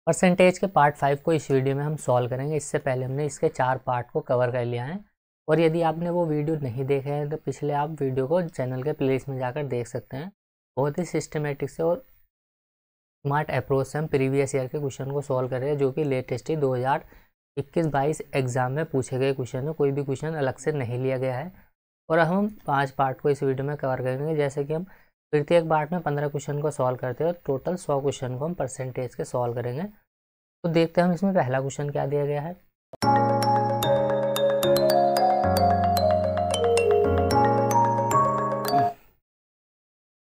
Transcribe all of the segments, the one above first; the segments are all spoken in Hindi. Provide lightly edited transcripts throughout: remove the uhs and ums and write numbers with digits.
परसेंटेज के पार्ट 5 को इस वीडियो में हम सॉल्व करेंगे। इससे पहले हमने इसके 4 पार्ट को कवर कर लिया है और यदि आपने वो वीडियो नहीं देखे हैं तो पिछले आप वीडियो को चैनल के प्लेलिस्ट में जाकर देख सकते हैं। बहुत ही सिस्टमेटिक से और स्मार्ट अप्रोच से हम प्रीवियस ईयर के क्वेश्चन को सॉल्व कर रहे हैं, जो कि लेटेस्ट ही 2021-22 एग्जाम में पूछे गए क्वेश्चन है। कोई भी क्वेश्चन अलग से नहीं लिया गया है और हम 5 पार्ट को इस वीडियो में कवर करेंगे। जैसे कि हम प्रत्येक पार्ट में 15 क्वेश्चन को सॉल्व करते हैं और टोटल 100 क्वेश्चन को हम परसेंटेज के सॉल्व करेंगे। तो देखते हैं हम इसमें पहला क्वेश्चन क्या दिया गया है।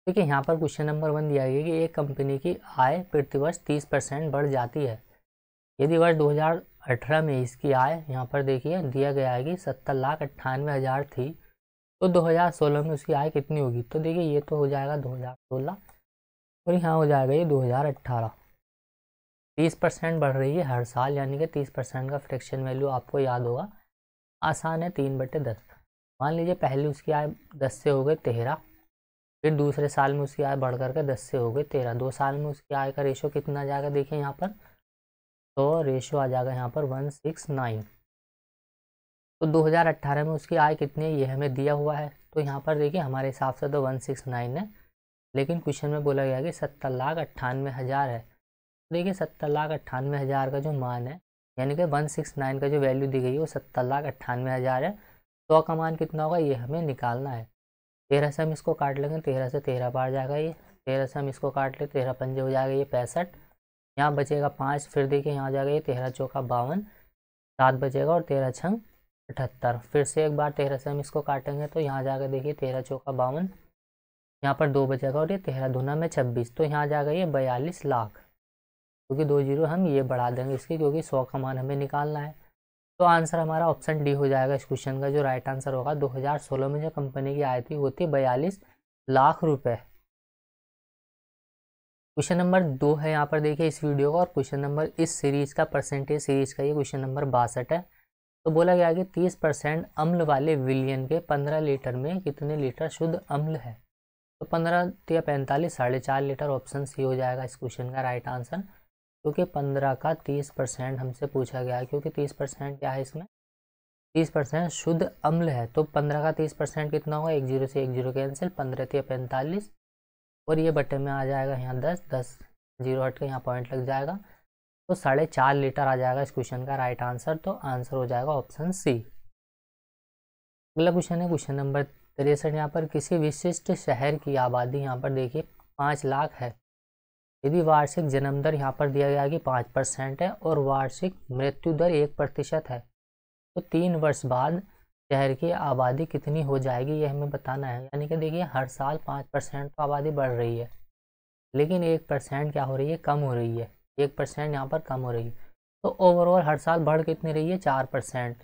देखिए यहाँ पर क्वेश्चन नंबर 1 दिया गया कि एक कंपनी की आय प्रतिवर्ष 30% बढ़ जाती है यदि वर्ष 2018 में इसकी आय यहाँ पर देखिए दिया गया है कि 70,98,000 थी, तो 2016 में उसकी आय कितनी होगी। तो देखिए ये तो हो जाएगा 2016 और यहाँ हो जाएगा ये 2018। 30% बढ़ रही है हर साल, यानी कि 30% का फ्रैक्शन वैल्यू आपको याद होगा, आसान है, 3/10। मान लीजिए पहले उसकी आय 10 से हो गई 13, फिर दूसरे साल में उसकी आय बढ़ करके 10 से हो गई 13। 2 साल में उसकी आय का रेशो कितना आ जाएगा देखिए यहाँ पर, तो रेशो आ जाएगा यहाँ पर 169। तो 2018 में उसकी आय कितनी है ये हमें दिया हुआ है, तो यहाँ पर देखिए हमारे हिसाब से तो 169 है, लेकिन क्वेश्चन में बोला गया कि 70,98,000 है। देखिए 70,98,000 का जो मान है, यानी कि 169 का जो वैल्यू दी गई है वो 70,98,000 है। 100 का मान कितना होगा ये हमें निकालना है। 13 से हम इसको काट लेंगे, 13 से 13 बार जाएगा ये, 13 से हम इसको काट ले, 13 पंजे हो जाएगा ये 65, यहाँ बचेगा 5, फिर देखिए यहाँ जाएगा ये 13 चौका 52, 7 बचेगा और 13 छंग 78। फिर से एक बार 13 से हम इसको काटेंगे तो यहाँ जाएगा देखिए 13 चौका 52, यहाँ पर 2 बचेगा और ये 13 दूना में 26, तो यहाँ जाएगा ये 42 लाख, क्योंकि 2 जीरो हम ये बढ़ा देंगे इसकी, क्योंकि 100 का मान हमें निकालना है। तो आंसर हमारा ऑप्शन डी हो जाएगा इस क्वेश्चन का। जो राइट आंसर होगा 2016 में जो कंपनी की आय थी वो थी 42 लाख रुपए। क्वेश्चन नंबर 2 है यहाँ पर देखिए इस वीडियो का, और क्वेश्चन नंबर इस सीरीज का परसेंटेज सीरीज का ये क्वेश्चन नंबर 62 है। तो बोला गया कि 30% अम्ल वाले विलियन के 15 लीटर में कितने लीटर शुद्ध अम्ल है। तो 15 या 45, 4.5 लीटर, ऑप्शन सी हो जाएगा इस क्वेश्चन का राइट आंसर, क्योंकि 15 का 30% हमसे पूछा गया है, क्योंकि 30% क्या है इसमें, 30% शुद्ध अम्ल है। तो 15 का 30% कितना होगा, 1 जीरो से 1 जीरो कैंसिल, 15 या 45 और ये बटे में आ जाएगा यहाँ 10 जीरो हट के यहाँ पॉइंट लग जाएगा, तो 4.5 लीटर आ जाएगा इस क्वेश्चन का राइट आंसर। तो आंसर हो जाएगा ऑप्शन सी। अगला क्वेश्चन है क्वेश्चन नंबर 63। यहाँ पर किसी विशिष्ट शहर की आबादी यहाँ पर देखिए 5 लाख है यदि वार्षिक जन्म दर यहाँ पर दिया गया कि 5% है और वार्षिक मृत्यु दर 1% है, तो 3 वर्ष बाद शहर की आबादी कितनी हो जाएगी ये हमें बताना है। यानी कि देखिए हर साल 5% तो आबादी बढ़ रही है, लेकिन 1% क्या हो रही है, कम हो रही है। 1% यहाँ पर कम हो रही है, तो ओवरऑल हर साल बढ़ कितनी रही है, 4%।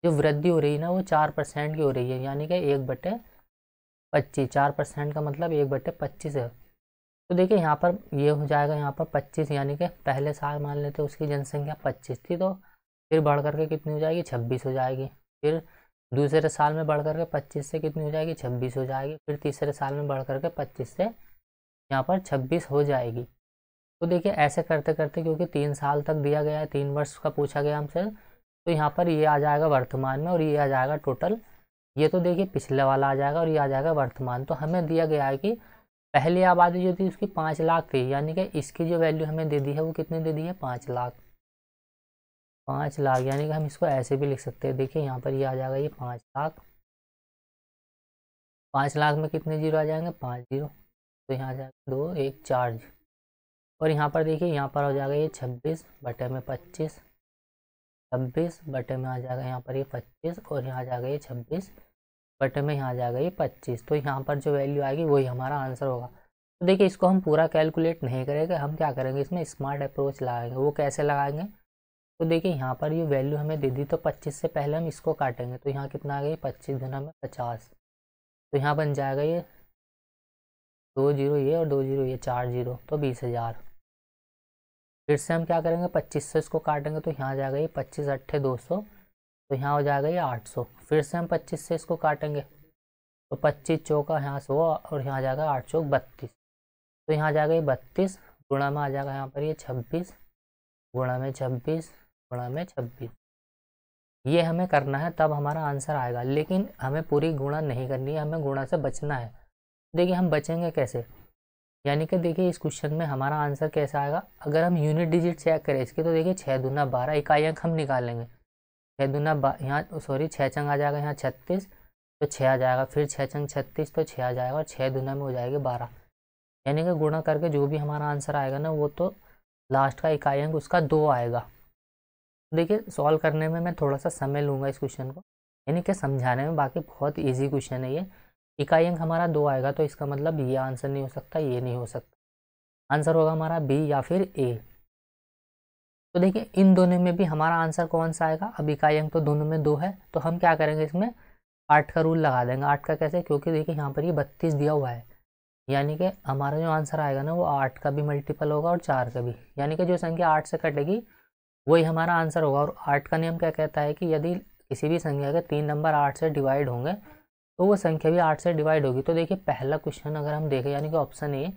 जो वृद्धि हो रही है ना वो 4% की हो रही है, यानी कि 1/25। 4% का मतलब 1/25 है। तो देखिए यहाँ पर ये हो जाएगा यहाँ पर 25, यानी कि पहले साल मान लेते उसकी जनसंख्या 25 थी, तो फिर बढ़ करके कितनी हो जाएगी, 26 हो जाएगी। फिर दूसरे साल में बढ़ करके 25 से कितनी हो जाएगी, 26 हो जाएगी। फिर तीसरे साल में बढ़ करके 25 से यहाँ पर 26 हो जाएगी। तो देखिए ऐसे करते करते, क्योंकि 3 साल तक दिया गया है, 3 वर्ष का पूछा गया हमसे, तो यहाँ पर ये आ जाएगा वर्तमान में और ये आ जाएगा टोटल। ये तो देखिए पिछले वाला आ जाएगा और ये आ जाएगा वर्तमान। तो हमें दिया गया है कि पहली आबादी जो थी उसकी 5 लाख थी, यानी कि इसकी जो वैल्यू हमें दे दी है वो कितनी दे दी है, 5 लाख। 5 लाख, यानी कि हम इसको ऐसे भी लिख सकते हैं। देखिए यहाँ पर ये आ जाएगा ये 5 लाख। 5 लाख में कितने जीरो आ जाएंगे, 5 जीरो, तो यहाँ आ जाएगा 2 1 4। और यहाँ पर देखिए यहाँ पर हो जाएगा ये 26 बटे में 25, 26 बटे में आ जाएगा यहाँ पर ये 25 और यहाँ आ जाएगा ये 26 बटे में यहाँ आ जाएगा ये 25। तो यहाँ पर जो वैल्यू आएगी वही हमारा आंसर होगा। तो देखिए इसको हम पूरा कैलकुलेट नहीं करेंगे, हम क्या करेंगे इसमें स्मार्ट अप्रोच लगाएंगे। वो कैसे लगाएंगे, तो देखिए यहाँ पर ये वैल्यू हमें दे दी, तो 25 से पहले हम इसको काटेंगे, तो यहाँ कितना आ गया, 25 गुना में 50, तो यहाँ बन जाएगा ये 2 जीरो ये और 2 जीरो ये, 4 जीरो, तो 20,000। फिर से हम क्या करेंगे, 25 से इसको काटेंगे, तो यहाँ आ जाएगा ये 25 अट्ठे 200, तो यहाँ हो जाएगा ये 800। फिर से हम 25 से इसको काटेंगे, तो 25 चौका यहाँ 100 और यहाँ आ जाएगा 8 चौक 32, तो यहाँ आ जाएगा ये 32 गुणा में आ जाएगा यहाँ पर ये 26, गुणा में 26 गुणा में 26, ये हमें करना है, तब हमारा आंसर आएगा। लेकिन हमें पूरी गुणा नहीं करनी है, हमें गुणा से बचना है। देखिए हम बचेंगे कैसे, यानी कि देखिए इस क्वेश्चन में हमारा आंसर कैसा आएगा। अगर हम यूनिट डिजिट चेक करें इसके, तो देखिए 6 दूना 12, इकाई अंक हम निकालेंगे। 6 दूना यहाँ सॉरी 6 चंग आ जाएगा, यहाँ 36 तो 6 आ जाएगा, फिर 6 चंग 36 तो 6 आ जाएगा, और 6 दूना में हो जाएगी 12। यानी कि गुणा करके जो भी हमारा आंसर आएगा ना, वो तो लास्ट का इकाई अंक उसका 2 आएगा। देखिए सॉल्व करने में मैं थोड़ा सा समय लूँगा इस क्वेश्चन को, यानी कि समझाने में, बाकी बहुत ईजी क्वेश्चन है ये। इकाई अंक हमारा 2 आएगा, तो इसका मतलब ये आंसर नहीं हो सकता, ये नहीं हो सकता। आंसर होगा हमारा बी या फिर ए। तो देखिए इन दोनों में भी हमारा आंसर कौन सा आएगा। अब इकाई अंक तो दोनों में 2 है, तो हम क्या करेंगे, इसमें 8 का रूल लगा देंगे। 8 का कैसे, क्योंकि देखिए यहाँ पर ये 32 दिया हुआ है, यानी कि हमारा जो आंसर आएगा ना, वो 8 का भी मल्टीपल होगा और 4 का भी, यानी कि जो संख्या 8 से कटेगी वही हमारा आंसर होगा। और 8 का नियम क्या कहता है कि यदि किसी भी संख्या के 3 नंबर 8 से डिवाइड होंगे, तो वो संख्या भी 8 से डिवाइड होगी। तो देखिए पहला क्वेश्चन अगर हम देखें, यानी कि ऑप्शन ए,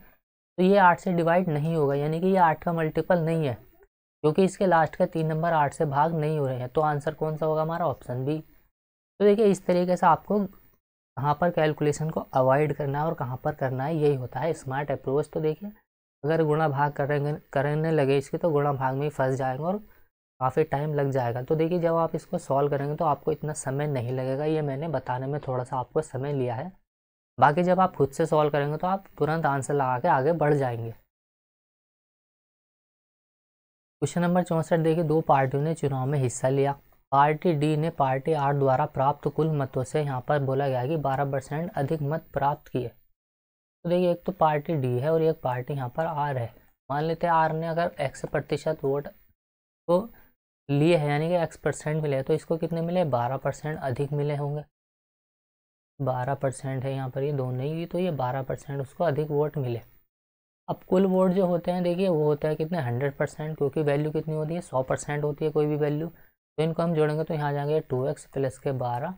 तो ये 8 से डिवाइड नहीं होगा, यानी कि ये 8 का मल्टीपल नहीं है, क्योंकि इसके लास्ट के 3 नंबर 8 से भाग नहीं हो रहे हैं। तो आंसर कौन सा होगा हमारा, ऑप्शन बी। तो देखिए इस तरीके से आपको कहाँ पर कैलकुलेशन को अवॉइड करना है और कहाँ पर करना है, यही होता है स्मार्ट अप्रोच। तो देखिए अगर गुणा भाग करने लगे इसके, तो गुणा भाग में ही फंस जाएंगे और काफ़ी टाइम लग जाएगा। तो देखिए जब आप इसको सॉल्व करेंगे तो आपको इतना समय नहीं लगेगा, ये मैंने बताने में थोड़ा सा आपको समय लिया है। बाकी जब आप खुद से सॉल्व करेंगे तो आप तुरंत आंसर लगा के आगे बढ़ जाएंगे। क्वेश्चन नंबर 64 देखिए, 2 पार्टियों ने चुनाव में हिस्सा लिया। पार्टी डी ने पार्टी आर द्वारा प्राप्त कुल मतों से यहाँ पर बोला गया कि 12% अधिक मत प्राप्त किए। तो देखिए एक तो पार्टी डी है और एक पार्टी यहाँ पर आर है। मान लेते हैं आर ने अगर x% वोट तो लिए हैं, यानी कि x% मिले, तो इसको कितने मिले, 12% अधिक मिले होंगे। 12% है यहाँ पर, ये दोनों ही, तो ये 12% उसको अधिक वोट मिले। अब कुल वोट जो होते हैं देखिए वो होता है कितने, 100%, क्योंकि वैल्यू कितनी होती है, 100% होती है कोई भी वैल्यू। तो इनको हम जोड़ेंगे तो यहाँ जाएंगे 2x प्लस के 12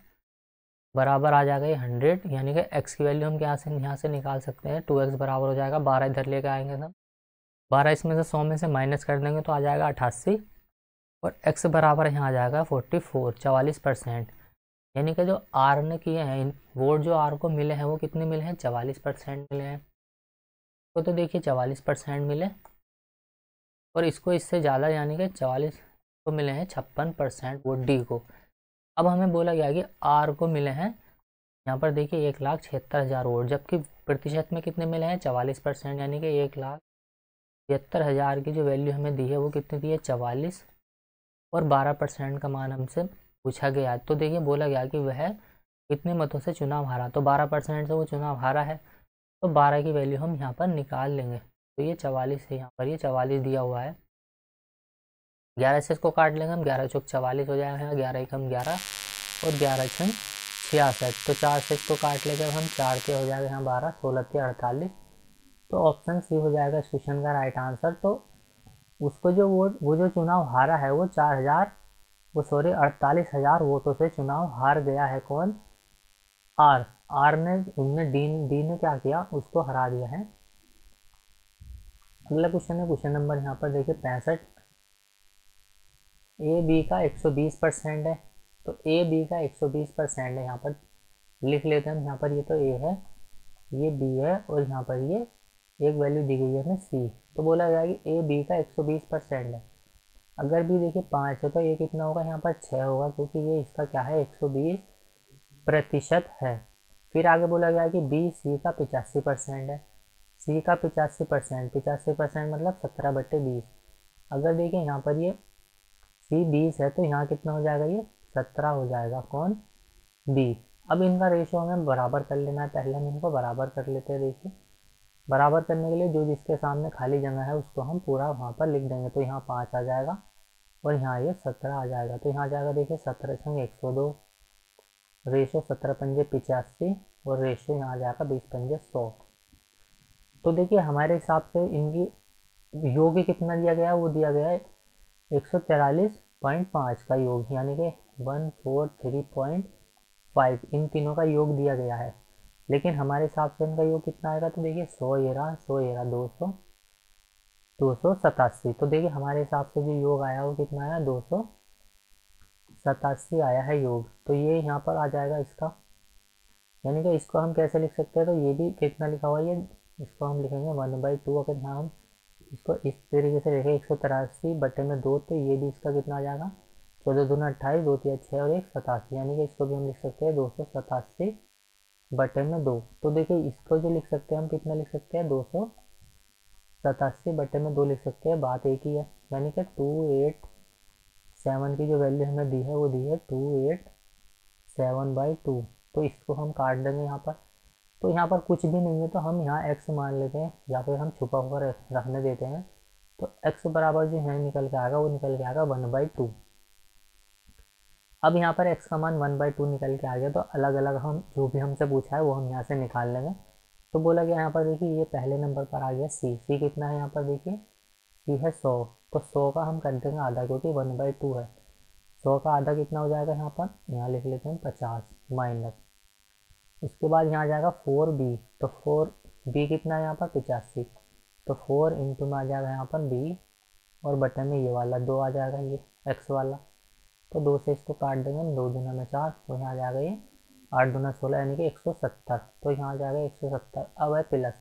बराबर आ जाएगा ये 100, यानी कि x की वैल्यू हम यहाँ से निकाल सकते हैं। 2x बराबर हो जाएगा 12, इधर लेके आएंगे सब, 12 इसमें से 100 में से माइनस कर देंगे तो आ जाएगा 88, और x बराबर यहाँ आ जाएगा 44, 44%। यानी कि जो आर ने किए हैं वोट, जो आर को मिले हैं वो कितने मिले हैं, 44% मिले हैं। तो देखिए 44% मिले, और इसको इससे ज़्यादा, यानी कि 44 को मिले हैं 56% वोट डी को। अब हमें बोला गया कि आर को मिले हैं यहाँ पर देखिए 1,76,000 वोट, जबकि प्रतिशत में कितने मिले हैं, 44%, यानी कि 1,73,000 की जो वैल्यू हमें दी है वो कितनी दी है, 44, और 12% का मान हमसे पूछा गया। तो देखिए बोला गया कि वह कितने मतों से चुनाव हारा, तो 12% से वो चुनाव हारा है, तो 12 की वैल्यू हम यहाँ पर निकाल लेंगे। तो ये 44 है, यहाँ पर ये 44 दिया हुआ है। 11 से इसको काट लेंगे हम, 11 चौक 44 हो जाएगा, यहाँ 11 एकम 11 और 11 छंग 66, तो 4 से इसको काट लेंगे हम, 4 के हो जाएगा यहाँ 12, 16 के 48। तो ऑप्शन सी हो जाएगा इस क्वेश्चन का राइट आंसर। तो उसको जो वो जो चुनाव हारा है वो 48,000 वोटों से चुनाव हार गया है। कौन, आर। आर ने उनने डी ने क्या किया, उसको हरा दिया है। अगला क्वेश्चन है क्वेश्चन नंबर यहाँ पर देखिए 65। ए बी का 120% है, तो ए बी का 120% है, यहाँ पर लिख लेते हैं हम। यहाँ पर ये तो ए है, ये बी है, और यहाँ पर ये एक वैल्यू दी गई है हमें सी। तो बोला गया कि ए बी का 120% है। अगर भी देखिए 5 है तो ये कितना होगा, यहाँ पर 6 होगा, क्योंकि ये इसका क्या है, 120% है। फिर आगे बोला गया कि बी सी का 85% है। सी का 85%, 85% मतलब 17/20। अगर देखिए यहाँ पर ये सी 20 है तो यहाँ कितना हो जाएगा, ये 17 हो जाएगा। कौन, बी। अब इनका रेशो हमें बराबर कर लेना है, पहले हम इनको बराबर कर लेते हैं। देखिए बराबर करने के लिए जो जिसके सामने खाली जगह है उसको हम पूरा वहाँ पर लिख देंगे। तो यहाँ 5 आ जाएगा और यहाँ ये 17 आ जाएगा। तो यहाँ जाएगा देखिए 17 छंग 102, रेशो 17 पंजे 85, और रेशो यहाँ आ जाएगा 20 पंजे 100। तो देखिए हमारे हिसाब से इनकी योग कितना दिया गया है, वो दिया गया है 143.5 का योग, यानी कि 143.5 इन तीनों का योग दिया गया है। लेकिन हमारे हिसाब से इनका योग कितना आएगा, तो देखिए 100 ये रहा, 100 ये रहा, 200, 287। तो देखिए हमारे हिसाब से जो योग आया वो कितना आया, 287 आया है योग। तो ये यहाँ पर आ जाएगा इसका, यानी कि इसको हम कैसे लिख सकते हैं, तो ये भी कितना लिखा हुआ है ये, इसको हम लिखेंगे 1/2। अगर यहाँ हम इसको इस तरीके से लिखें 183/2, तो ये भी इसका कितना आ जाएगा, 14×2 = 28, 2×3 = 6 और 1 87, यानी कि इसको भी हम लिख सकते हैं 287/2। तो देखिए इसको जो लिख सकते हैं हम कितना लिख सकते हैं, 287/2 लिख सकते हैं। बात एक ही है, यानी कि 287 की जो वैल्यू हमें दी है वो दी है 287/2। तो इसको हम काट देंगे यहाँ पर। तो यहाँ पर कुछ भी नहीं है तो हम यहाँ x मान लेते हैं, या फिर हम छुपा हुआ रखने देते हैं। तो x बराबर जो है निकल के आएगा, वो निकल के आएगा 1/2। अब यहाँ पर x का मान 1/2 निकल के आ गया, तो अलग अलग हम जो भी हमसे पूछा है वो हम यहाँ से निकाल लेंगे। तो बोला गया यहाँ पर देखिए ये पहले नंबर पर आ गया c कितना है यहाँ पर देखिए, c है 100। तो 100 का हम कर देंगे आधा, क्योंकि 1/2 है। 100 का आधा कितना हो जाएगा यहाँ पर, यहाँ लिख लेते हैं 50 माइनस। उसके बाद यहाँ आ जाएगा 4b। तो 4b कितना है यहाँ पर 85। तो 4 इंटू में आ जाएगा यहाँ पर b, और बटन में ये वाला 2 आ जाएगा, ये x वाला। तो 2 से इसको काट देंगे, 2 दूना में 4, तो यहाँ आ जाएगा ये 8 दूना 16, यानी कि 170। तो यहाँ आ जाएगा 170। अब है प्लस,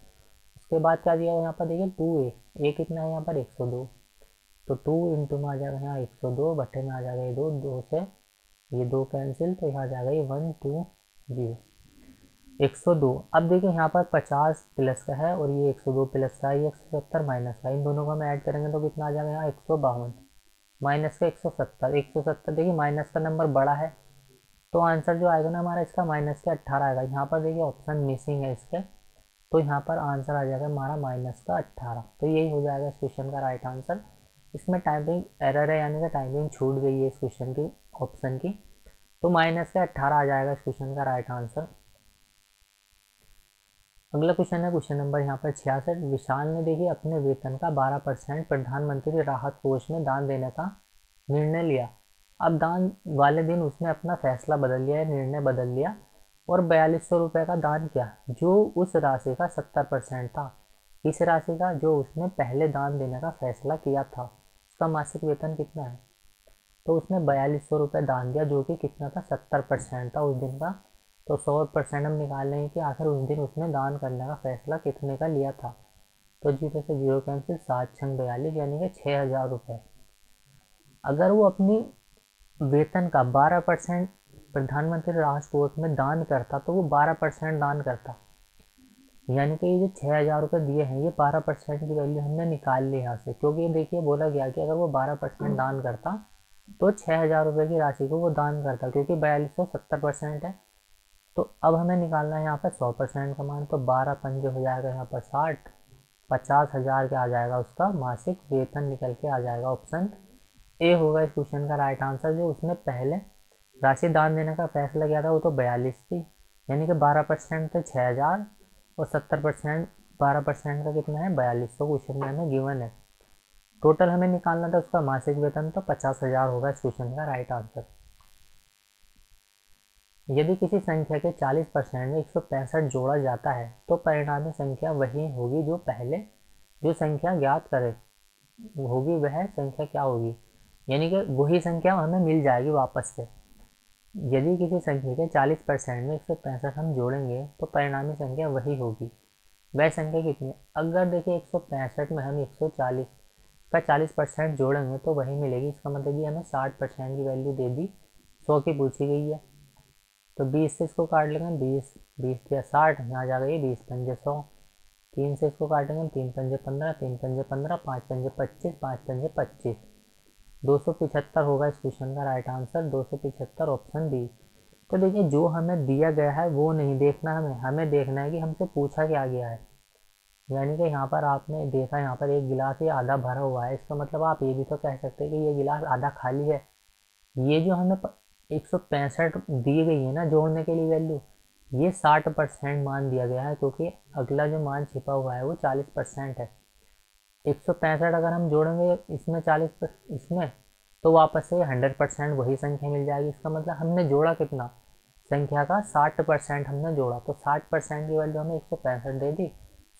उसके बाद क्या दिया हुआ यहाँ पर देखिए 2a कितना है यहाँ पर 102। तो 2 इंटू में आ जाएगा यहाँ 102, बटे में आ जाएगा ये 2, 2 से ये 2 कैंसिल, तो यहाँ आ जाएगा ये 120 102। अब देखिए यहाँ पर 50 प्लस का है और ये 102 प्लस का है, ये 170 माइनस का, इन दोनों को हम ऐड करेंगे तो कितना आ जाएगा यहाँ 152 माइनस का 170। 170 देखिए माइनस का नंबर बड़ा है, तो आंसर जो आएगा ना हमारा इसका माइनस के 18 आएगा। यहाँ पर देखिए ऑप्शन मिसिंग है इसके, तो यहाँ पर आंसर आ जाएगा हमारा माइनस का 18। तो यही हो जाएगा इस क्वेश्चन का राइट आंसर। इसमें टाइपिंग एरर है, यानी कि टाइपिंग छूट गई है इस क्वेश्चन की, ऑप्शन की। तो माइनस का 18 आ जाएगा इस क्वेश्चन का राइट आंसर। अगला क्वेश्चन है क्वेश्चन नंबर यहाँ पर 66। विशाल ने देखिए अपने वेतन का 12% प्रधानमंत्री राहत कोष में दान देने का निर्णय लिया। अब दान वाले दिन उसने अपना फैसला बदल लिया, निर्णय बदल लिया, और 4200 रुपये का दान किया, जो उस राशि का 70% था। इस राशि का जो उसने पहले दान देने का फैसला किया था, उसका मासिक वेतन कितना है। तो उसने 4200 रुपये दान दिया, जो कि कितना था, 70% था उस दिन का। तो 100% हम निकाल लेंगे कि आखिर उस दिन उसने दान करने का फैसला कितने का लिया था। तो 0 से 0 कैंसिल, 7×6 = 42, यानी कि 6000 रुपये। अगर वो अपनी वेतन का 12% प्रधानमंत्री राहत कोष में दान करता, तो वो 12% दान करता, यानी कि ये जो 6000 रुपये दिए हैं, ये 12% की वैल्यू हमने निकाल ली यहाँ से। क्योंकि ये देखिए बोला गया कि अगर वो 12% दान करता तो 6000 रुपये की राशि को वो दान करता, क्योंकि 4200 70% है। तो अब हमें निकालना है यहाँ पर 100% का मान। तो 12 पंजे हो जाएगा यहाँ पर 60, 50,000 के आ जाएगा उसका मासिक वेतन, निकल के आ जाएगा। ऑप्शन ए होगा इस क्वेश्चन का राइट आंसर। जो उसने पहले राशि दान देने का फैसला किया था वो तो 42 थी, यानी कि 12% थे 6000, और 70% 12% का कितना है 4200 क्वेश्चन में हमें गिवन है। टोटल हमें निकालना था उसका मासिक वेतन, तो 50,000 होगा इस क्वेश्चन का राइट आंसर। यदि किसी संख्या के 40% में 165 जोड़ा जाता है, तो परिणामी संख्या वही होगी जो पहले जो संख्या ज्ञात करे होगी, वह संख्या क्या होगी, यानी कि वही संख्या हमें मिल जाएगी वापस से। यदि किसी संख्या के 40% में 165 हम जोड़ेंगे तो परिणामी संख्या वही होगी, वह संख्या कितनी है। अगर देखिए 165 में हम 140 का 40% जोड़ेंगे तो वही मिलेगी। इसका मतलब कि हमें 60% की वैल्यू दे दी, 100 की पूछी गई है। तो 20 से इसको काट लेंगे, 20 या 60, यहाँ आ जाएगा ये 20 पंजे 100। 3 से इसको काटेंगे, 3 पंजे 15, 3 पंजे 15, 5 पंजे 25, 5 पंजे 25, 275 होगा इस क्वेश्चन का राइट आंसर। 275 option B. तो देखिए जो हमें दिया गया है वो नहीं देखना, हमें देखना है कि हमसे पूछा क्या गया है। यानी कि यहाँ पर आपने देखा, यहाँ पर एक गिलास ये आधा भरा हुआ है, इसका मतलब आप ये भी तो कह सकते हैं कि ये गिलास आधा खाली है। ये जो हमें 165 दी गई है ना जोड़ने के लिए वैल्यू, ये 60% मान दिया गया है, क्योंकि अगला जो मान छिपा हुआ है वो 40% है। 165 अगर हम जोड़ेंगे इसमें 40 इसमें, तो वापस से 100% वही संख्या मिल जाएगी। इसका मतलब हमने जोड़ा कितना, संख्या का 60% हमने जोड़ा, तो 60% की वैल्यू हमें 165 दे दी,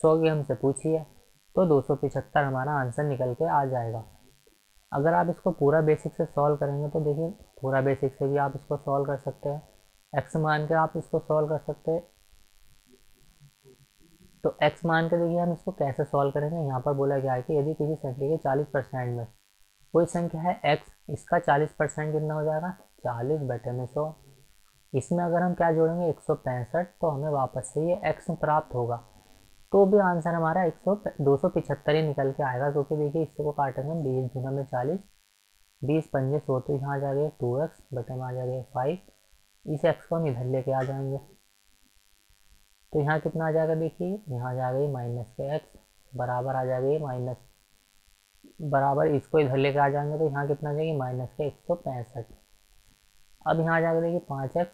100 की हमसे पूछी है। तो 275 हमारा आंसर निकल के आ जाएगा। अगर आप इसको पूरा बेसिक से सॉल्व करेंगे तो देखिए पूरा बेसिक से भी आप इसको सॉल्व कर सकते हैं, एक्स मान के आप इसको सॉल्व कर सकते हैं। तो एक्स मान के देखिए हम इसको कैसे सॉल्व करेंगे। यहाँ पर बोला गया है कि यदि किसी संख्या के 40% में कोई संख्या है एक्स, इसका 40% कितना हो जाएगा, 40/100। इसमें अगर हम क्या जोड़ेंगे 165, तो हमें वापस से ये एक्स प्राप्त होगा। तो भी आंसर हमारा 275 ही निकल के आएगा, क्योंकि देखिए इससे को काटेंगे 20 गुना में 40, 20×5 = 100, तो यहाँ आ जाएगा 2x बटे में आ जाएगा 5। इस एक्स को हम इधर लेके आ जाएंगे, तो यहाँ कितना आ जाएगा, देखिए यहाँ आ जाएगा ये -x बराबर आ जाएगा ये माइनस बराबर, इसको इधर लेके आ जाएंगे तो यहाँ कितना आ जाएगी -165। अब यहाँ आ जाएगा देखिए 5x,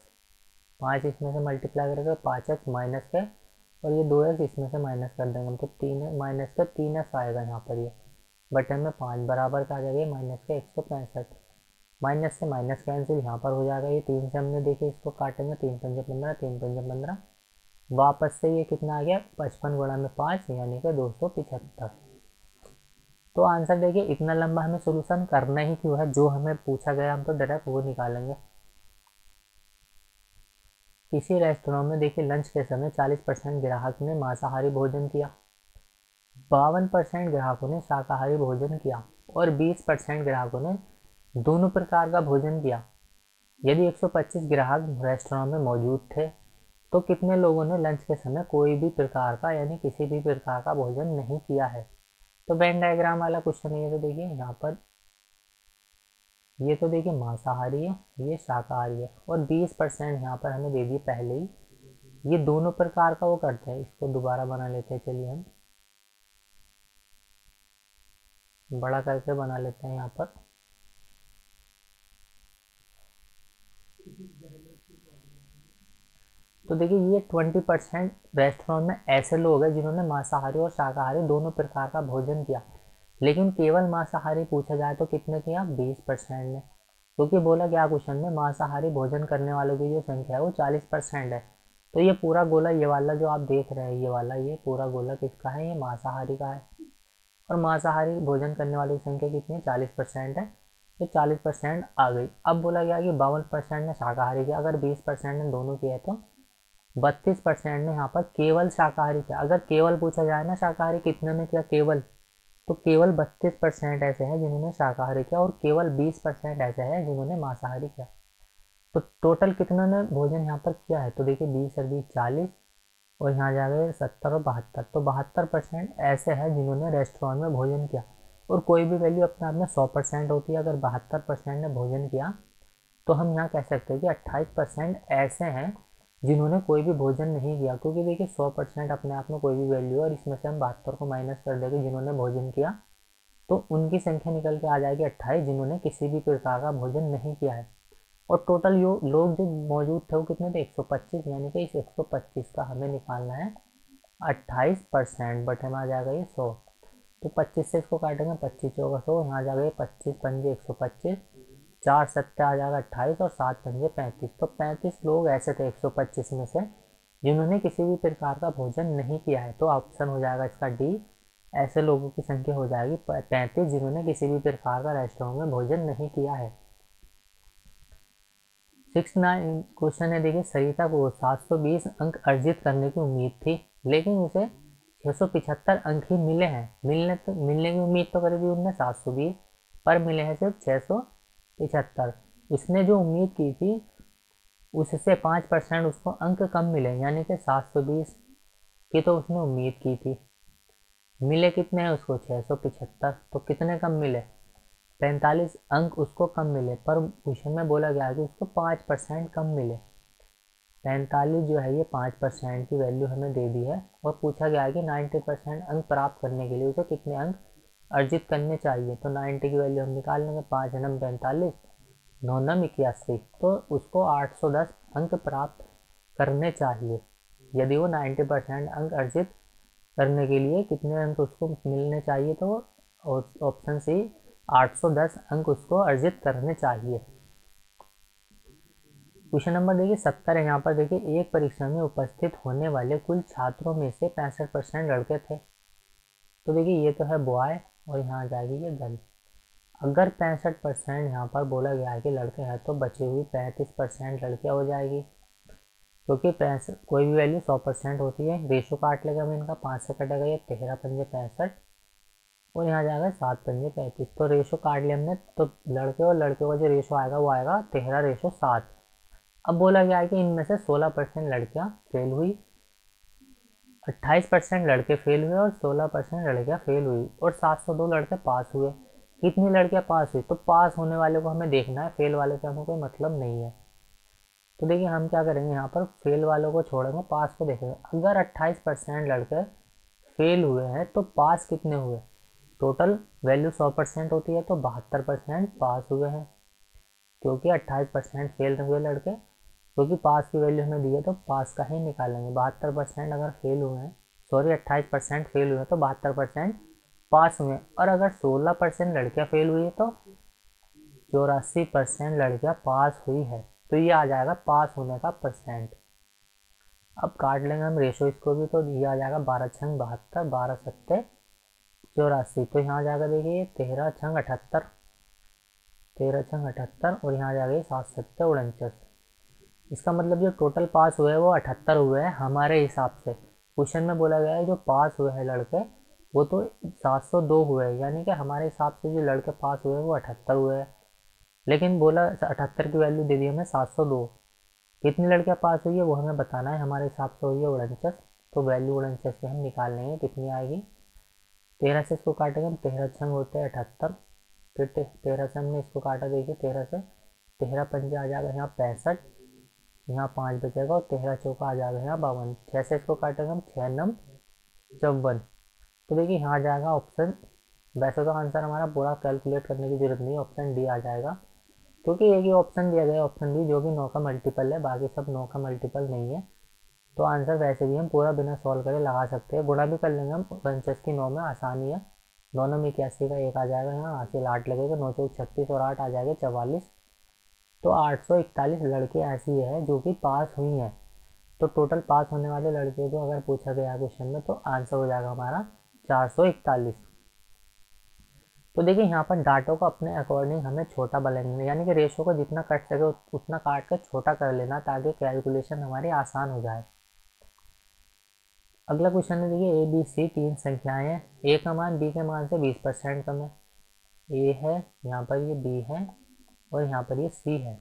5 इसमें से मल्टीप्लाई करेंगे 5x माइनस के, और ये 2x इसमें से माइनस कर देंगे तो 3 माइनस का 3x आएगा यहाँ पर, ये बटन में 5 बराबर का आ जाएगा -165। माइनस से माइनस कैंसिल यहाँ पर हो जाएगा, ये 3 से हमने देखिए इसको काटेंगे 3×5 = 15, 3×5 = 15, वापस से ये कितना आ गया 55 गुणा में 5 यानी कि 275। तो आंसर देखिए इतना लंबा हमें सोल्यूशन करना ही क्यों है, जो हमें पूछा गया हम तो डायरेक्ट वो निकालेंगे। किसी रेस्टोरेंट में देखिए लंच के समय 40% ग्राहक ने मांसाहारी भोजन किया, 52% ग्राहकों ने शाकाहारी भोजन किया और 20% ग्राहकों ने दोनों प्रकार का भोजन किया। यदि 125 ग्राहक रेस्टोरेंट में मौजूद थे तो कितने लोगों ने लंच के समय कोई भी प्रकार का यानी किसी भी प्रकार का भोजन नहीं किया है। तो वेन डायग्राम वाला क्वेश्चन है ये, तो देखिए यहाँ पर ये तो देखिए मांसाहारी है, ये शाकाहारी है, और 20% यहाँ पर हमें दे दिए पहले ही, ये दोनों प्रकार का वो करते हैं। इसको दोबारा बना लेते हैं, चलिए हम बड़ा करके बना लेते हैं यहाँ पर। तो देखिए ये 20% रेस्टोरेंट में ऐसे लोग हैं जिन्होंने मांसाहारी और शाकाहारी दोनों प्रकार का भोजन किया, लेकिन केवल मांसाहारी पूछा जाए तो कितने किया, 20% ने, क्योंकि बोला गया क्वेश्चन में मांसाहारी भोजन करने वालों की जो संख्या है वो 40% है। तो ये पूरा गोला, ये वाला जो आप देख रहे हैं, ये वाला ये पूरा गोला किसका है, ये मांसाहारी का है, और मांसाहारी भोजन करने वालों की संख्या कितनी है, 40% है। तो 40% आ गई। अब बोला गया कि 52% ने शाकाहारी किया, अगर 20% ने दोनों किया तो 32% ने यहाँ पर केवल शाकाहारी किया। अगर केवल पूछा जाए ना शाकाहारी कितने ने किया केवल, तो केवल 32% ऐसे हैं जिन्होंने शाकाहारी किया और केवल 20% ऐसे हैं जिन्होंने मांसाहारी किया। तो टोटल कितना ने भोजन यहाँ पर किया है, तो देखिए 20 और 20 40, और यहाँ जाएगा 70 और 72, तो 72% ऐसे हैं जिन्होंने रेस्टोरेंट में भोजन किया। और कोई भी वैल्यू अपने आप में 100% होती है, अगर 72% ने भोजन किया तो हम यहाँ कह सकते हैं कि 28% ऐसे हैं जिन्होंने कोई भी भोजन नहीं किया, क्योंकि देखिए 100% अपने आप में कोई भी वैल्यू है, और इसमें से हम 72 को माइनस कर देंगे जिन्होंने भोजन किया, तो उनकी संख्या निकल के आ जाएगी 28 जिन्होंने किसी भी प्रकार का भोजन नहीं किया है। और टोटल यो लोग जो मौजूद थे वो कितने थे, 125, यानी कि इस 125 का हमें निकालना है 28%, बटे में आ जाएगा ये 100। तो 25 से इसको काटेंगे, 25 होगा 100, यहाँ आ जाएगा ये 25 पंजे 125, 4 सत्ते आ जाएगा 28 और 7 पंजे 35। तो 35 लोग ऐसे थे 125 में से जिन्होंने किसी भी प्रकार का भोजन नहीं किया है। तो ऑप्शन हो जाएगा इसका डी, ऐसे लोगों की संख्या हो जाएगी 35 जिन्होंने किसी भी प्रकार का रेस्टोरेंट में भोजन नहीं किया है। 69 क्वेश्चन है, देखिए सरिता को 720 अंक अर्जित करने की उम्मीद थी, लेकिन उसे 675 अंक ही मिले हैं। मिलने की उम्मीद तो करी थी उनने 720, पर मिले हैं सिर्फ 675। उसने जो उम्मीद की थी उससे 5% उसको अंक कम मिले, यानी कि 720 की तो उसने उम्मीद की थी, मिले कितने हैं उसको 675, तो कितने कम मिले, 45 अंक उसको कम मिले। पर क्वेश्चन में बोला गया कि उसको 5% कम मिले। 45 जो है ये 5% की वैल्यू हमें दे दी है, और पूछा गया है कि 90% अंक प्राप्त करने के लिए उसे कितने अंक अर्जित करने चाहिए। तो 90 की वैल्यू हम निकाल लेंगे, 5 नम 45, 9 नम 81, तो उसको 810 अंक प्राप्त करने चाहिए। यदि वो 90% अंक अर्जित करने के लिए कितने अंक उसको मिलने चाहिए, तो ऑप्शन सी 810 अंक उसको अर्जित करने चाहिए। क्वेश्चन नंबर देखिए 70 है, यहाँ पर देखिए एक परीक्षा में उपस्थित होने वाले कुल छात्रों में से 65% लड़के थे तो देखिए ये तो है बॉय और यहाँ आ जाएगी ये गर्ल। अगर 65% यहाँ पर बोला गया है कि लड़के हैं तो बची हुई 35% लड़कियाँ हो जाएगी, क्योंकि कोई भी वैल्यू 100% होती है। रेशो काट लेगा हम इनका, 5 से कटेगा ये 13 पंजे 65 और यहाँ जाएगा 7 पंजे 35। तो रेशो काट लिया हमने, तो लड़के और लड़कियों का जो रेशो आएगा वो आएगा 13:7। अब बोला गया है कि इनमें से 16% लड़कियाँ फेल हुई, 28% लड़के फेल हुए और 16% लड़कियाँ फेल हुई और 702 लड़के पास हुए। कितनी लड़कियाँ पास हुई? तो पास होने वाले को हमें देखना है, फेल वाले से हमें कोई मतलब नहीं है। तो देखिए हम क्या करेंगे, यहाँ पर फेल वालों को छोड़ेंगे, पास को देखेंगे। अगर 28% लड़के फेल हुए हैं तो पास कितने हुए? टोटल वैल्यू 100% होती है तो 72% पास हुए हैं, क्योंकि 28% फेल हुए लड़के, क्योंकि पास की वैल्यू हमें दी है तो पास का ही निकालेंगे। 72% अगर फेल हुए हैं, सॉरी 28% फेल हुए हैं तो 72% पास हुए। और अगर 16% लड़कियाँ फेल हुई है तो 84% लड़कियाँ पास हुई है। तो ये आ जाएगा पास होने का परसेंट। अब काट लेंगे हम रेशो इसको भी, तो ये आ जाएगा 12×6 72, 12×7 84। तो यहाँ जाएगा देखिए 13×6 78, 13×6 78 और यहाँ जाएगा 7×7 49। इसका मतलब जो टोटल पास हुए हैं वो 78 हुए हैं हमारे हिसाब से। क्वेश्चन में बोला गया है जो पास हुए हैं लड़के वो तो 702 हुए हैं, यानी कि हमारे हिसाब से जो लड़के पास हुए हैं वो 78 हुए हैं। लेकिन बोला 78 की वैल्यू दे दी हमें 702। कितनी लड़कियां पास हुई है वो हमें बताना है, हमारे हिसाब से हुई है 49। तो वैल्यू 49 से हम निकाल लेंगे कितनी आएगी। 13 से इसको काटेंगे हम, 13×6 होते हैं 78, फिर 13 से हमने इसको काटा, देखिए 13 से 13 पंजे आ जाएगा यहाँ 65, यहाँ 5 बचेगा और 13 चौका आ जाएगा यहाँ 52। 6 से इसको काटेंगे हम, 6×9 54। तो देखिए यहाँ आ जाएगा ऑप्शन, वैसे तो आंसर हमारा पूरा कैलकुलेट करने की जरूरत नहीं है, ऑप्शन डी आ जाएगा, क्योंकि एक ही ऑप्शन दिया गया है ऑप्शन डी, जो कि 9 का मल्टीपल है, बाकी सब 9 का मल्टीपल नहीं है। तो आंसर वैसे भी हम पूरा बिना सॉल्व करे लगा सकते हैं, गुणा भी कर लेंगे हम 49 की 9 में, आसानी है। दोनों में 81 का 1 आ जाएगा, यहाँ हासिल 8 लगेगा, 9 चौक 36 और 8 आ जाएगा 44। तो 841 लड़कियाँ ऐसी है जो कि पास हुई हैं। तो टोटल पास होने वाले लड़कियों को अगर पूछा गया क्वेश्चन में तो आंसर हो जाएगा हमारा 441। तो देखिए यहाँ पर डाटो को अपने अकॉर्डिंग हमें छोटा बनाएंगे, यानी कि रेशो को जितना कट सके उतना काट कर छोटा कर लेना, ताकि कैलकुलेशन हमारी आसान हो जाए। अगला क्वेश्चन है, देखिए ए बी सी 3 संख्याएं हैं, ए का मान बी के मान से 20% कम है। ए है, यहाँ पर ये बी है और यहाँ पर ये सी है।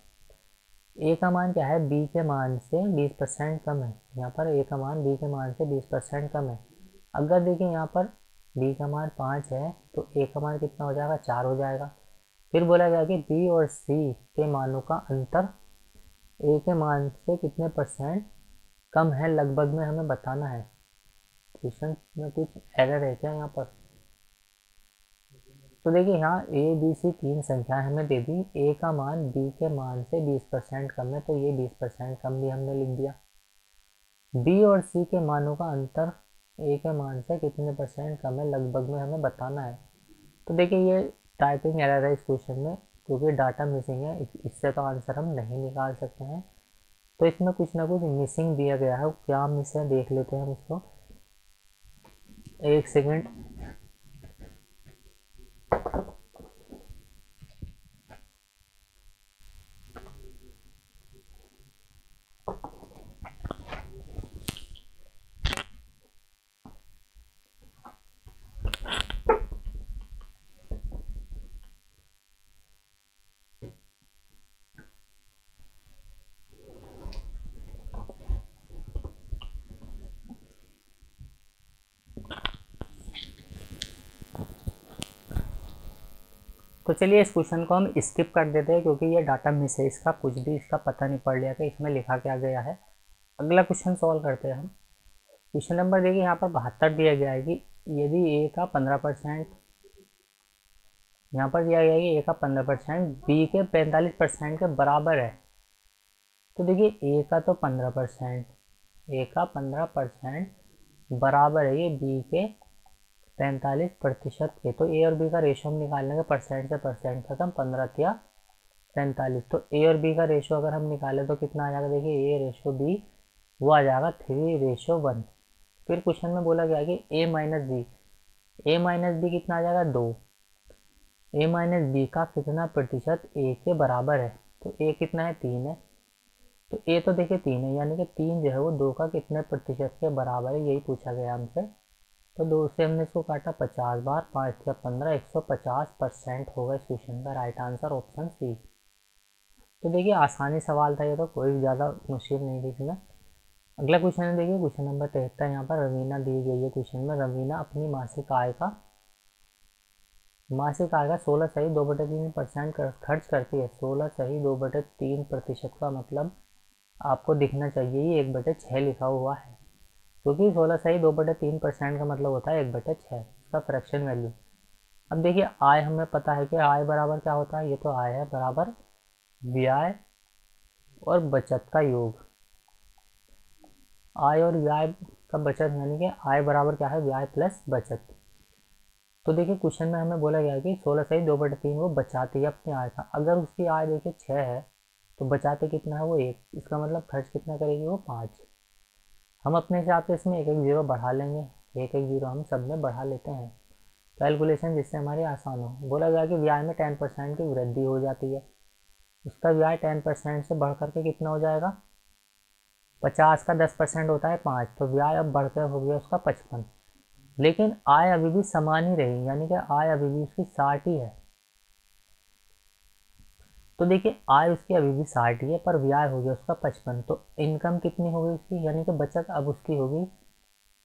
ए का मान क्या है? बी के मान से 20% कम है। यहाँ पर ए का मान बी के मान से 20% कम है। अगर देखिए यहाँ पर बी का मान 5 है तो ए का मान कितना हो जाएगा? 4 हो जाएगा। फिर बोला गया कि बी और सी के मानों का अंतर ए के मान से कितने परसेंट कम है, लगभग में हमें बताना है। क्वेश्चन में कुछ एरर है क्या यहाँ पर? तो देखिए यहाँ ए बी सी 3 संख्याएं हमें दे दी, ए का मान बी के मान से 20% कम है, तो ये 20% कम भी हमने लिख दिया। बी और सी के मानों का अंतर ए के मान से कितने परसेंट कम है, लगभग में हमें बताना है। तो देखिए ये टाइपिंग एरर है इस क्वेश्चन में, क्योंकि डाटा मिसिंग है, इससे तो आंसर हम नहीं निकाल सकते हैं। तो इसमें कुछ ना कुछ मिसिंग दिया गया है, क्या मिस है देख लेते हैं हम इसको, एक सेकेंड। तो चलिए इस क्वेश्चन को हम स्किप कर देते हैं, क्योंकि ये डाटा मिस है, इसका कुछ भी इसका पता नहीं पड़ लिया कि इसमें लिखा क्या गया है। अगला क्वेश्चन सॉल्व करते हैं हम। क्वेश्चन नंबर देखिए यहाँ पर 72 दिया गया है कि यदि ए का 15%, यहाँ पर दिया गया है कि ए का 15% बी के 45% के बराबर है। तो देखिए ए का तो 15%, ए का 15% बराबर है ये बी के 45% के। तो ए और बी का रेशो हम निकाल लेंगे, परसेंट से परसेंट खत्म, 15 या 45। तो ए और बी का रेशो अगर हम निकालें तो कितना आ जाएगा? देखिए ए रेशो बी वो आ जाएगा 3:1। फिर क्वेश्चन में बोला गया कि ए माइनस बी, ए माइनस बी कितना आ जाएगा 2। ए माइनस बी का कितना प्रतिशत ए के बराबर है, तो ए कितना है 3 है, तो ए तो देखिए 3 है, यानी कि 3 जो है वो 2 का कितने प्रतिशत के बराबर है, यही पूछा गया हमसे। तो 2 से हमने इसको काटा 50 बार, 5 या 15, 150% होगा इस क्वेश्चन का राइट आंसर ऑप्शन सी। तो देखिए आसानी सवाल था ये, तो कोई ज़्यादा मुश्किल नहीं थी इसमें। अगला क्वेश्चन है, देखिए क्वेश्चन नंबर 73। यहाँ पर रवीना दी गई है क्वेश्चन में, रवीना अपनी मासिक आय का 16.2/3% खर्च करती है। 16.2/3% का मतलब आपको दिखना चाहिए ये 1/6 लिखा हुआ है, क्योंकि 16.2/3% का मतलब होता है 1/6, इसका फ्रैक्शन वैल्यू। अब देखिए आय हमें पता है कि आय बराबर क्या होता है, ये तो आय है बराबर व्यय और बचत का योग। आय और व्यय का बचत, यानी कि आय बराबर क्या है, व्यय प्लस बचत। तो देखिए क्वेश्चन में हमें बोला गया कि 16.2/3 वो बचाती है अपनी आय का। अगर उसकी आय देखिए 6 है तो बचाते कितना है वो 1, इसका मतलब खर्च कितना करेगी वो 5। हम अपने हिसाब से इसमें एक एक जीरो बढ़ा लेंगे, एक एक जीरो हम सब में बढ़ा लेते हैं कैलकुलेशन, जिससे हमारी आसान हो। बोला गया कि ब्याज में 10% की वृद्धि हो जाती है, उसका ब्याज 10% से बढ़ करके कितना हो जाएगा, 50 का 10% होता है 5, तो ब्याज अब बढ़कर हो गया उसका 55। लेकिन आय अभी भी समान ही रही, यानी कि आय अभी भी उसकी 60 ही है। तो देखिए आय उसकी अभी भी 60 ही है, पर ब्याज हो गया उसका 55, तो इनकम कितनी हो गई उसकी, यानी कि बचत अब उसकी होगी,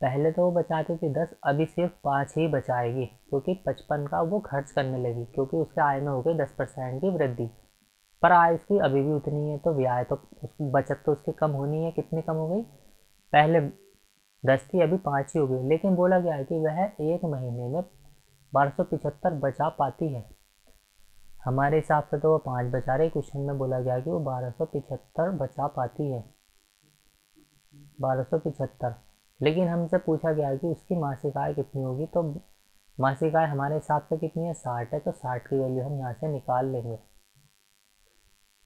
पहले तो वो बचाती थी 10, अभी सिर्फ 5 ही बचाएगी, क्योंकि 55 का वो खर्च करने लगी, क्योंकि उसके आय में हो गई 10% की वृद्धि। पर आय उसकी अभी भी उतनी है, तो ब्याज तो बचत तो उसकी कम होनी है। कितनी कम हो गई, पहले 10 थी अभी 5 ही हो गई। लेकिन बोला गया है कि वह एक महीने में 1275 बचा पाती है। हमारे हिसाब से तो वो 5 बचा रही, क्वेश्चन में बोला गया कि वो 1275 बचा पाती है, 1275। लेकिन हमसे पूछा गया कि उसकी मासिक आय कितनी होगी, तो मासिक आय हमारे हिसाब से कितनी है 60 है, तो 60 की वैल्यू हम यहाँ से निकाल लेंगे।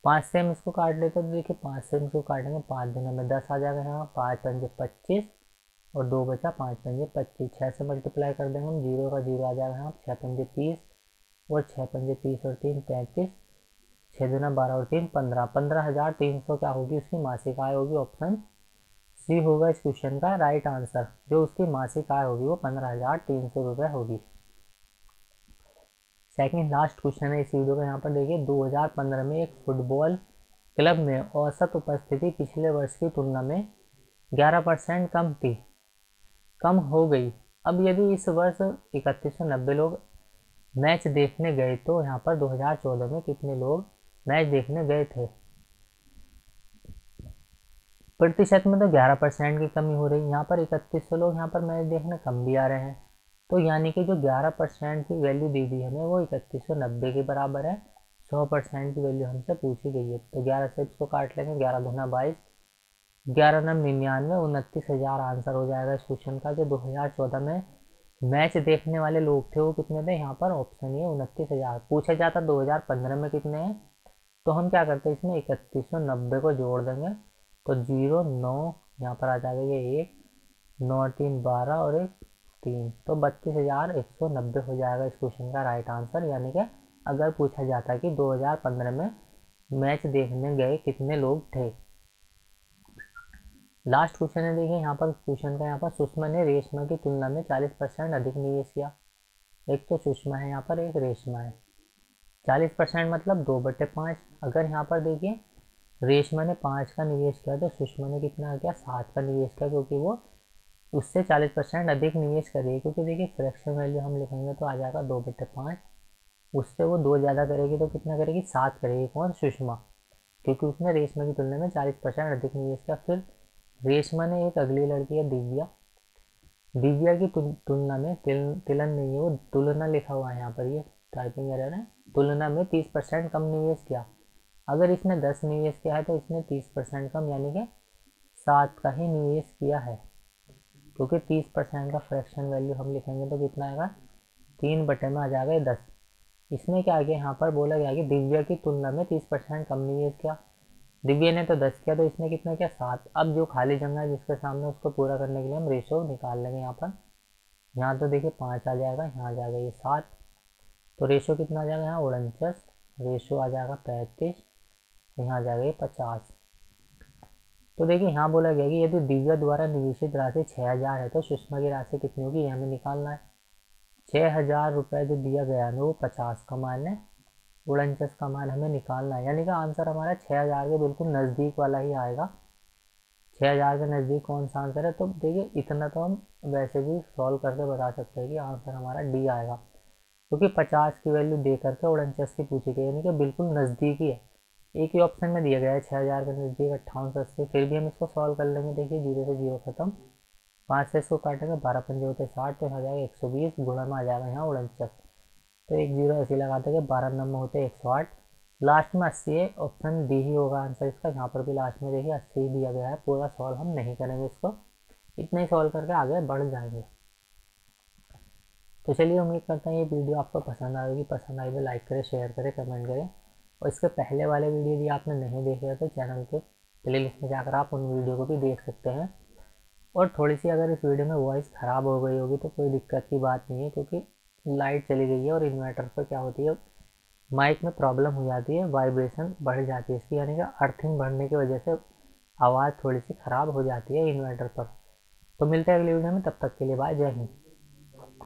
5 से हम इसको काट लेते तो देखिए 5 से हम इसको काटेंगे, 5 दिनों में 10 आ जाएगा यहाँ, 5 पंजे 25 और 2 बचा, 5 पंजे 25, 6 से मल्टीप्लाई कर देंगे हम, जीरो का जीरो आ जाएगा यहाँ, 6 पंजे 30 और 6 पंजे 30 और 3 35, 6 दूना 12 और 3 15, 15,300 क्या होगी उसकी मासिक आय होगी। ऑप्शन सी होगा इस क्वेश्चन का राइट आंसर। जो उसकी मासिक आय होगी वो 15,300 रुपये होगी। सेकंड लास्ट क्वेश्चन है इस वीडियो का, यहाँ पर देखिए 2015 में एक फुटबॉल क्लब में औसत उपस्थिति पिछले वर्ष की तुलना में 11% कम हो गई। अब यदि इस वर्ष 3190 लोग मैच देखने गए, तो यहाँ पर 2014 में कितने लोग मैच देखने गए थे। प्रतिशत में तो 11% की कमी हो रही है, यहाँ पर 3100 लोग यहाँ पर मैच देखने कम भी आ रहे हैं, तो यानी कि जो 11% की वैल्यू दी थी हमें वो 3190 के बराबर है। 100% की वैल्यू हमसे पूछी गई है, तो 11 से इसको काट लेंगे, 11 दूना 22, 11 नम 99, 29,000 आंसर हो जाएगा इस क्वेश्चन का। जो 2014 में मैच देखने वाले लोग थे वो कितने थे, यहाँ पर ऑप्शन ये 29,000। पूछा जाता 2015 में कितने हैं, तो हम क्या करते हैं इसमें 3190 को जोड़ देंगे, तो 0 9 यहाँ पर आ जाएगा, ये 1 9 3 12 और 1 3, तो 32,190 हो जाएगा इस क्वेश्चन का राइट आंसर। यानी कि अगर पूछा जाता कि 2015 में मैच देखने गए कितने लोग थे। लास्ट क्वेश्चन है, देखिए यहाँ पर क्वेश्चन का, यहाँ पर सुषमा ने रेशमा की तुलना में 40% अधिक निवेश किया। एक तो सुषमा है यहाँ पर, एक रेशमा है। 40% मतलब 2/5। अगर यहाँ पर देखिए रेशमा ने 5 का निवेश किया तो सुषमा ने कितना किया, 7 का निवेश किया, क्योंकि वो उससे 40% अधिक निवेश करेगी। क्योंकि देखिए फ्रैक्शन वैल्यू हम लिखेंगे तो आ जाएगा 2/5, उससे वो 2 ज़्यादा करेगी तो कितना करेगी, 7 करेगी। कौन, सुषमा, क्योंकि उसने रेशमा की तुलना में 40% अधिक निवेश किया। फिर रेशमा ने एक अगली लड़की है दिव्या, दिव्या की तुलना में तिलन नहीं है वो, तुलना लिखा हुआ है यहाँ पर, ये टाइपिंग एरर है, तुलना में 30% कम निवेश किया। अगर इसने 10 निवेश किया है तो इसने 30% कम, यानी कि 7 का ही निवेश किया है, क्योंकि 30% का फ्रैक्शन वैल्यू हम लिखेंगे तो कितना आएगा, 3 बटे में आ जाएगा 10। इसमें क्या आ गया, यहाँ पर बोला गया कि दिव्या की तुलना में 30% कम निवेश किया। दिव्या ने तो 10 किया, तो इसने कितना किया, 7। अब जो खाली जगह है जिसके सामने, उसको पूरा करने के लिए हम रेशो निकाल लेंगे यहाँ पर। यहाँ तो देखिए 5 आ जाएगा, यहाँ आ जाएगा ये 7, तो रेशो कितना आ जाएगा यहाँ 49, रेशो आ जाएगा 35, यहाँ आ जाएगा ये 50। तो देखिए यहाँ बोला गया कि यदि दिव्या द्वारा निवेशित राशि 6,000 है तो सुषमा की राशि कितनी होगी, ये हमें निकालना है। 6,000 रुपये जो दिया गया है वो 50 का मान है, 49 का मान हमें निकालना है, यानी कि आंसर हमारा 6,000 के बिल्कुल नज़दीक वाला ही आएगा। 6,000 के नज़दीक कौन सा आंसर है, तो देखिए इतना तो हम वैसे भी सॉल्व करके बता सकते हैं कि आंसर हमारा डी आएगा, क्योंकि 50 की वैल्यू दे करके 49 की पूछी गई, यानी कि बिल्कुल नज़दीक ही है। एक ही ऑप्शन में दिया गया है 6,000 के नज़दीक 5880, फिर भी हम इसको सॉल्व कर लेंगे। देखिए 0 से 0 खत्म, 5 से इसको काटेंगे, 12 पंजे होते 60, तो यहाँ आ जाएगा 120, गुणा में आ जाएगा यहाँ 49, तो एक जीरो ऐसे लगा देंगे, 12 नंबर होते 108, लास्ट में 80 है, ऑप्शन डी ही होगा आंसर इसका। यहाँ पर भी लास्ट में देखिए 80 दिया गया है। पूरा सॉल्व हम नहीं करेंगे इसको, इतना ही सॉल्व करके आगे बढ़ जाएंगे। तो चलिए उम्मीद करता हूँ ये वीडियो आपको पसंद आएगी, पसंद आई तो लाइक करें, शेयर करें, कमेंट करें, और इसके पहले वाले वीडियो यदि आपने नहीं देखे तो चैनल के प्लेलिस्ट में जाकर आप उन वीडियो को भी देख सकते हैं। और थोड़ी सी अगर इस वीडियो में वॉइस ख़राब हो गई होगी तो कोई दिक्कत की बात नहीं है, क्योंकि लाइट चली गई है और इन्वर्टर पर क्या होती है, माइक में प्रॉब्लम हो जाती है, वाइब्रेशन बढ़ जाती है इसकी, यानी कि अर्थिंग बढ़ने की वजह से आवाज़ थोड़ी सी ख़राब हो जाती है इन्वर्टर पर। तो मिलते हैं अगली वीडियो में, तब तक के लिए बाय, जय हिंद।